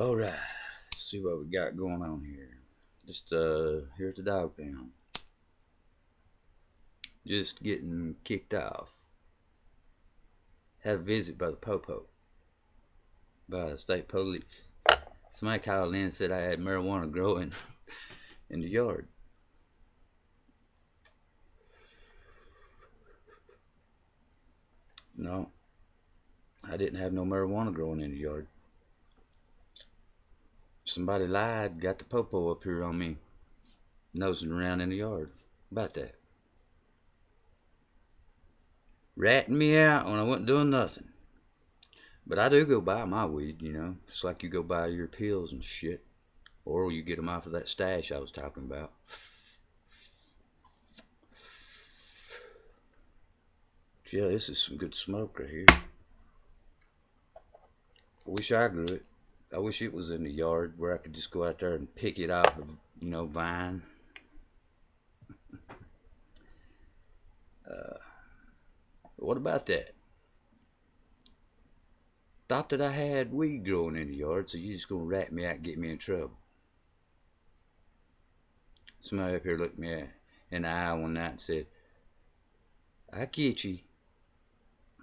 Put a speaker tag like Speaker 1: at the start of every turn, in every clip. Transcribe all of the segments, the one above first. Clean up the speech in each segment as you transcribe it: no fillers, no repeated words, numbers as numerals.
Speaker 1: Alright, let's see what we got going on here. Just here at the dog pound. Just getting kicked off. Had a visit by the Popo, by the state police. Somebody called in and said I had marijuana growing in the yard. No, I didn't have no marijuana growing in the yard. Somebody lied, got the Popo up here on me, nosing around in the yard. About that. Ratting me out when I wasn't doing nothing. But I do go buy my weed, you know, just like you go buy your pills and shit. Or you get them off of that stash I was talking about. Yeah, this is some good smoke right here. I wish I grew it. I wish it was in the yard where I could just go out there and pick it off of, you know, vine. What about that? Thought that I had weed growing in the yard, so you just gonna rat me out and get me in trouble. Somebody up here looked me in the eye one night and said, I get you.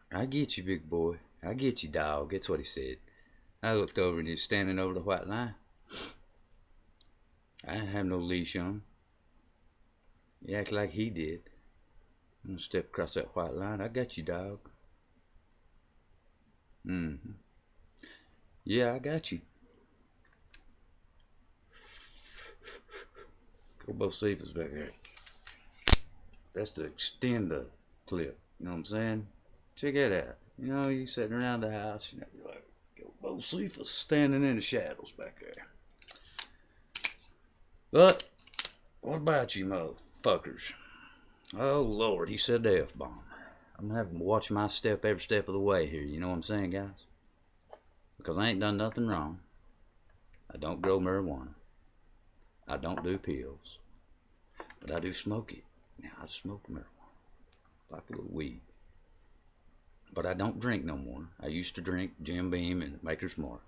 Speaker 1: I get you, big boy. I get you, dog. That's what he said. I looked over and he was standing over the white line. I didn't have no leash on. He acted like he did. I'm gonna step across that white line. I got you, dog. Yeah, I got you. Go Cephas back there. That's to extend the clip. You know what I'm saying? Check that out. You know, you sitting around the house, you know, you're like, Go Cephas standing in the shadows back there. But what about you motherfuckers? Oh Lord, he said the F-bomb. I'm having to watch my step every step of the way here, you know what I'm saying, guys? Because I ain't done nothing wrong. I don't grow marijuana. I don't do pills. But I do smoke it. Now, I smoke marijuana. Like a little weed. But I don't drink no more. I used to drink Jim Beam and Maker's Mark.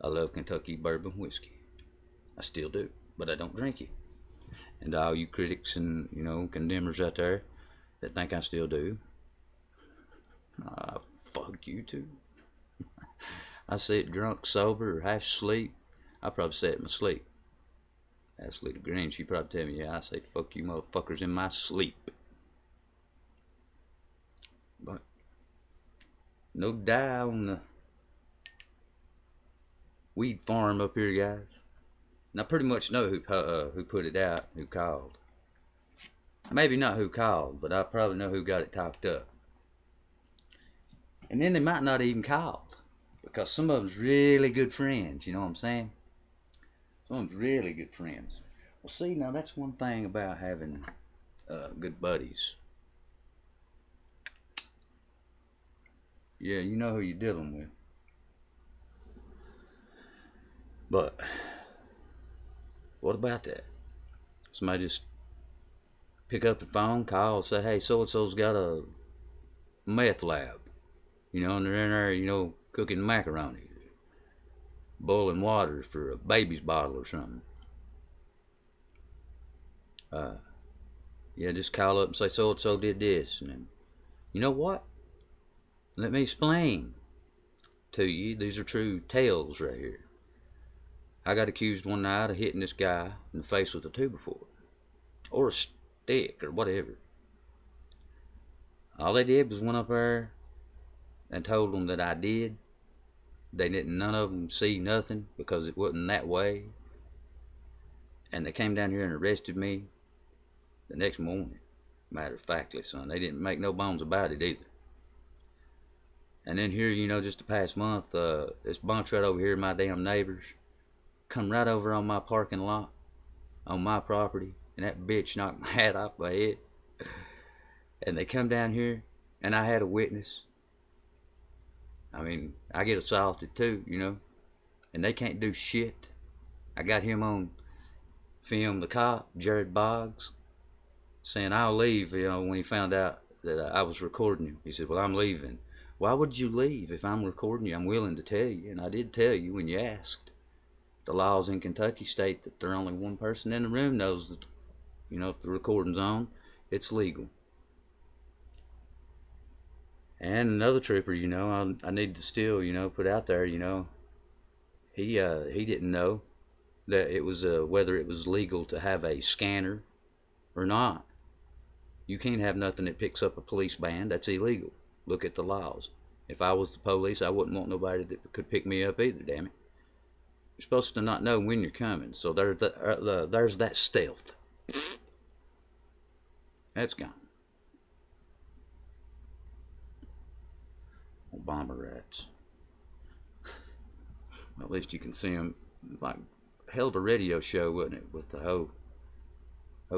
Speaker 1: I love Kentucky bourbon whiskey. I still do. But I don't drink it. And all you critics and, you know, condemners out there that think I still do, fuck you too. I say it drunk, sober, or half asleep. I probably say it in my sleep. Ask Lita Green, she probably tell me, yeah, I say fuck you motherfuckers in my sleep. But no die on the weed farm up here, guys. And I pretty much know who put it out, who called. Maybe not who called, but I probably know who got it talked up. And then they might not even call, because some of them's really good friends, you know what I'm saying? Some of them's really good friends. Well, see, now that's one thing about having good buddies. Yeah, you know who you're dealing with. But what about that? Somebody just pick up the phone, call, say, hey, so-and-so's got a meth lab. You know, and they're in there, you know, cooking macaroni, boiling water for a baby's bottle or something. Yeah, just call up and say so-and-so did this. And then, you know what? Let me explain to you. These are true tales right here. I got accused one night of hitting this guy in the face with a 2x4. Or a stick, or whatever. All they did was went up there and told them that I did. They didn't, none of them see nothing because it wasn't that way. And they came down here and arrested me the next morning. Matter of factly, son. They didn't make no bones about it either. And then here, you know, just the past month, this bunch right over here, my damn neighbors, come right over on my parking lot, on my property, and that bitch knocked my hat off my head. And they come down here, and I had a witness. I mean, I get assaulted too, you know, and they can't do shit. I got him on film, the cop, Jared Boggs, saying I'll leave, you know, when he found out that I was recording him. He said, well, I'm leaving. Why would you leave? If I'm recording you, I'm willing to tell you, and I did tell you when you asked. The laws in Kentucky state that there's only one person in the room knows that, you know, if the recording's on, it's legal. And another trooper, you know, I need to still, you know, put out there, you know, he didn't know that it was whether it was legal to have a scanner or not. You can't have nothing that picks up a police band. That's illegal. Look at the laws. If I was the police, I wouldn't want nobody that could pick me up either, damn it. You're supposed to not know when you're coming, so there's that stealth. That's gone. Bomber rats. At least you can see them. Like, hell of a radio show, wasn't it, with the whole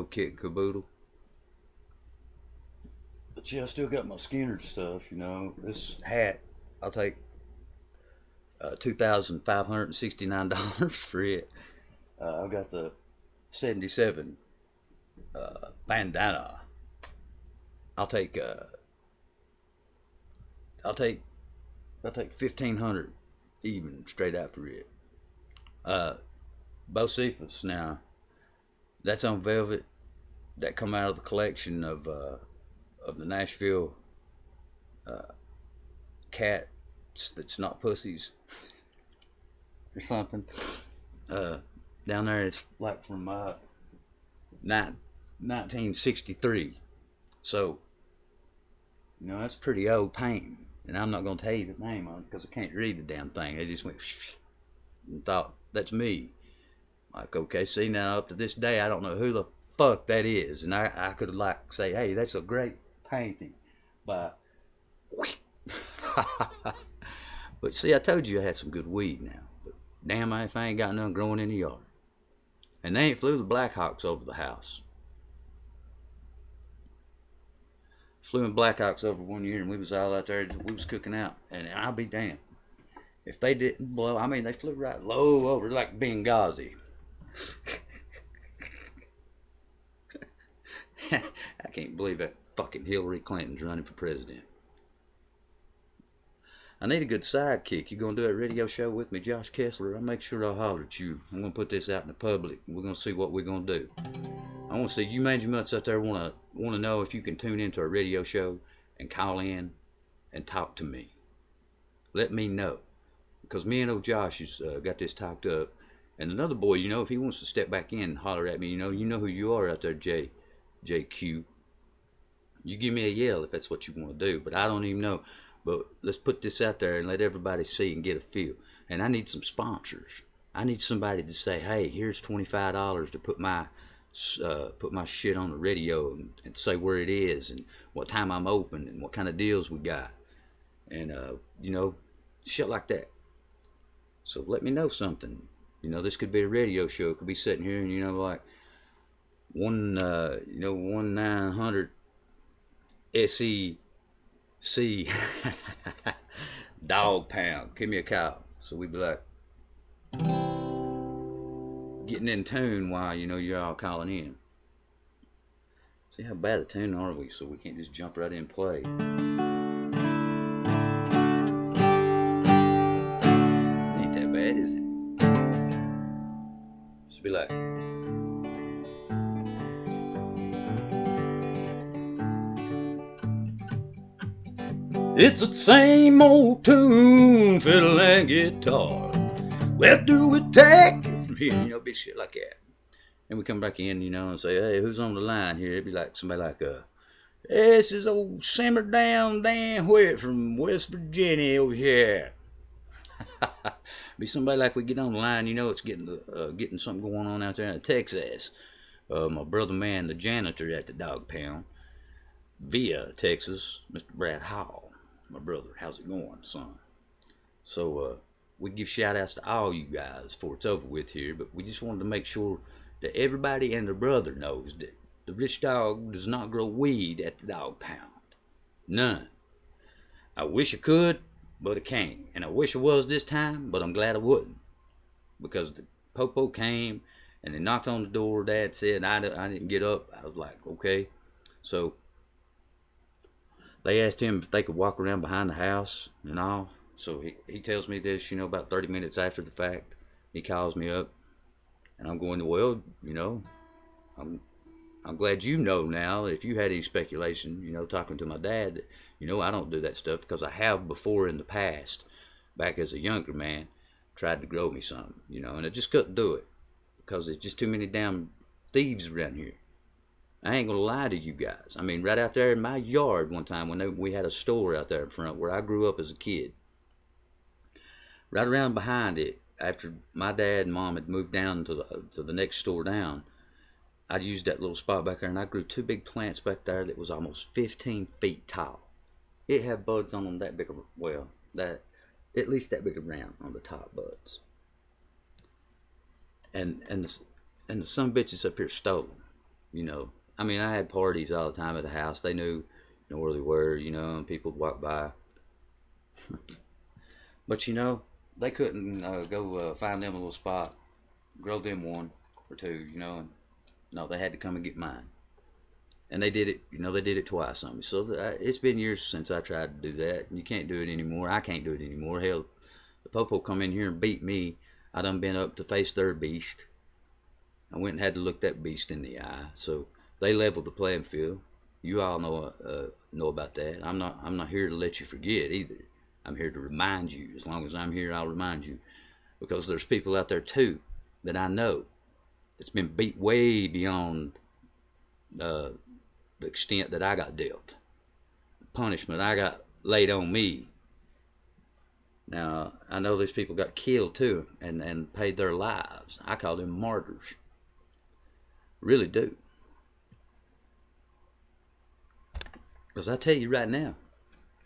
Speaker 1: kit and caboodle. But yeah, I still got my Skinner stuff, you know. This hat, I'll take $2,569 for it. I've got the 77 bandana. I'll take 1,500 even straight out for it. Bocephus now, that's on velvet. That come out of the collection of the Nashville cats that's not pussies or something. Down there it's like from 1963. So, you know, that's pretty old painting. And I'm not going to tell you the name of it because I can't read the damn thing. It just went and thought, that's me. Like, okay, see, now up to this day, I don't know who the fuck that is. And I could like say, hey, that's a great painting by... But see, I told you I had some good weed now. But damn, if I ain't got none growing in the yard. And they ain't flew the Blackhawks over the house. Flew in Blackhawks over one year, and we was all out there. We was cooking out, and I'll be damned if they didn't blow. I mean, they flew right low over like Benghazi. I can't believe that fucking Hillary Clinton's running for president. I need a good sidekick. You gonna do a radio show with me, Josh Kessler? I'll make sure I'll holler at you. I'm gonna put this out in the public. We're gonna see what we're gonna do. I want to see you mangy mutts out there want to know if you can tune into a radio show and call in and talk to me. Let me know, because me and old Josh has got this talked up. And another boy, you know, if he wants to step back in and holler at me, you know who you are out there, JQ. You give me a yell if that's what you want to do, but I don't even know. But let's put this out there and let everybody see and get a feel. And I need some sponsors. I need somebody to say, hey, here's $25 to put my shit on the radio and say where it is and what time I'm open and what kind of deals we got. And, you know, shit like that. So let me know something. You know, this could be a radio show. It could be sitting here and, you know, like 1-900 SEC Dawg pound. Give me a call. So we'd be like getting in tune while, you know, you're all calling in. See how bad a tune are we, so we can't just jump right in and play. Ain't that bad, is it? Just be like, it's the same old tune, fiddle and guitar. Where do we take it from here? You know, big shit like that. And we come back in, you know, and say, hey, who's on the line here? It'd be like somebody like, hey, this is old Simmer Down Dan Whit from West Virginia over here. Be somebody like we get on the line, you know, it's getting something going on out there in Texas. My brother man, the janitor at the Dawg Pound, via Texas, Mr. Brad Hall. My brother, how's it going, son? So we give shout outs to all you guys before it's over with here, but we just wanted to make sure that everybody and their brother knows that the rich dog does not grow weed at the Dawg Pound. None. I wish I could, but I can't. And I wish I was this time, but I'm glad I wouldn't. Because the popo came and they knocked on the door. Dad said I didn't get up. I was like, okay. So They asked him if they could walk around behind the house and all. So he tells me this, about 30 minutes after the fact. He calls me up, and I'm going, well, I'm I'm glad you know now. If you had any speculation, talking to my dad, I don't do that stuff because I have before in the past, back as a younger man, tried to grow me some, and I just couldn't do it because there's just too many damn thieves around here. I ain't gonna lie to you guys. I mean, right out there in my yard one time when we had a store out there in front where I grew up as a kid, right around behind it, after my dad and mom had moved down to the next store down, I used that little spot back there, and I grew two big plants back there that was almost 15 feet tall. It had buds on them that big, well, that at least that big around on the top buds. And the some bitches up here stole them, I mean, I had parties all the time at the house. They knew, where they were, and people would walk by. But they couldn't go find them a little spot, grow them one or two, and no, they had to come and get mine. And they did it, they did it twice on me. So it's been years since I tried to do that. You can't do it anymore. I can't do it anymore. Hell, the popo come in here and beat me. I done been up to face their beast. I went and had to look that beast in the eye. So they leveled the playing field. You all know about that. I'm not here to let you forget either. I'm here to remind you. As long as I'm here, I'll remind you, because there's people out there too that I know that's been beat way beyond the extent that I got dealt. The punishment I got laid on me. Now I know these people got killed too and paid their lives. I call them martyrs. Really do. Because I tell you right now,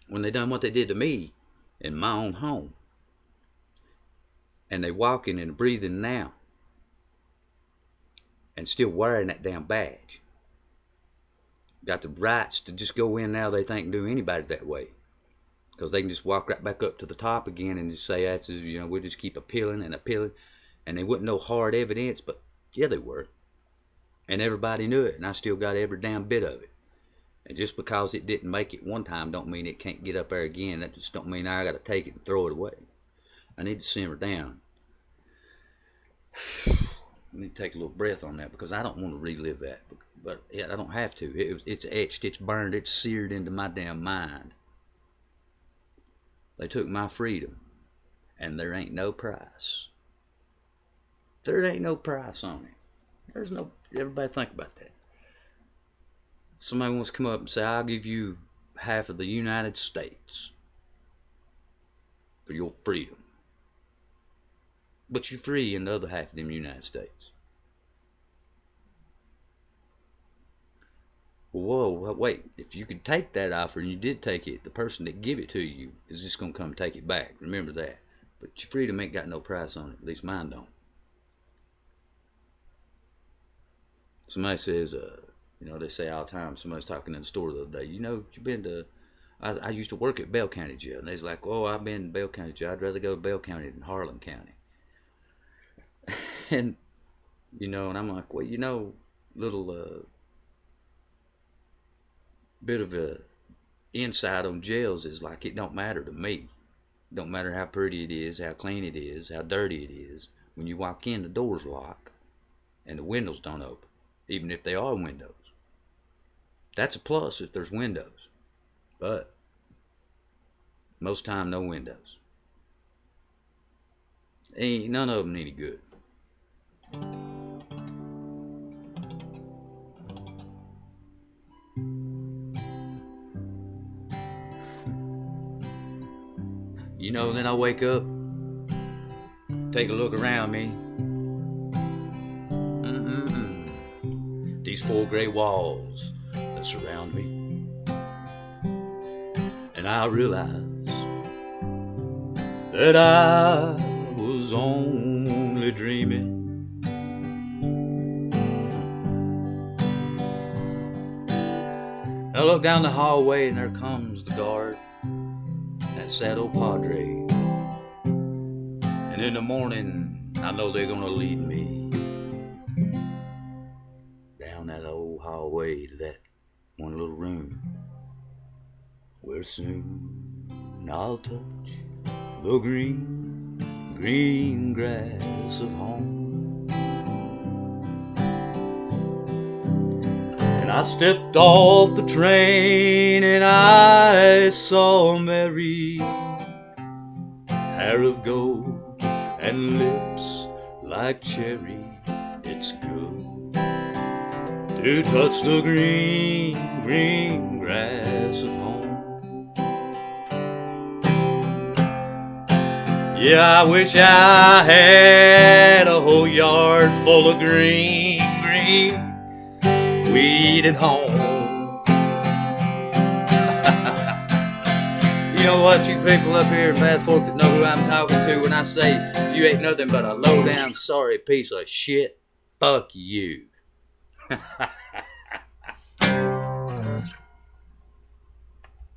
Speaker 1: when they done what they did to me in my own home, and they walking and breathing now, and still wearing that damn badge, got the rights to just go in now, they think, and do anybody that way, because they can just walk right back up to the top again and just say that's, we'll just keep appealing and appealing, and they wouldn't know hard evidence, but yeah, they were, and everybody knew it, and I still got every damn bit of it. And just because it didn't make it one time don't mean it can't get up there again. That just don't mean I got to take it and throw it away. I need to simmer down. I need to take a little breath on that, because I don't want to relive that. But yeah, I don't have to. It's etched, it's burned, it's seared into my damn mind. They took my freedom, and there ain't no price. There ain't no price on it. There's no. Everybody think about that. Somebody wants to come up and say, I'll give you half of the United States for your freedom. But you're free in the other half of them United States. Well, whoa, wait. If you could take that offer and you did take it, the person that give it to you is just going to come take it back. Remember that. But your freedom ain't got no price on it. At least mine don't. Somebody says, they say all the time, somebody's talking in the store the other day, you've been to, I used to work at Bell County Jail. And they's like, oh, I've been to Bell County Jail. I'd rather go to Bell County than Harlan County. And, and I'm like, well, little bit of a insight on jails is like, it don't matter to me. It don't matter how pretty it is, how clean it is, how dirty it is. When you walk in, the doors lock and the windows don't open, even if they are windows. That's a plus if there's windows, but most time no windows. Ain't none of them any good. Then I wake up, take a look around me. These four gray walls that surround me, and I realize that I was only dreaming. I look down the hallway and there comes the guard, that sad old padre. And in the morning, I know they're gonna lead me down that old hallway to that one little room where soon I'll touch the green, green grass of home. And I stepped off the train and I saw Mary, hair of gold and lips like cherry. It's good to touch the green, green grass of home. Yeah, I wish I had a whole yard full of green, green weed at home. You know what, you people up here in Bath Fork that know who I'm talking to when I say you ain't nothing but a low-down sorry piece of shit, fuck you.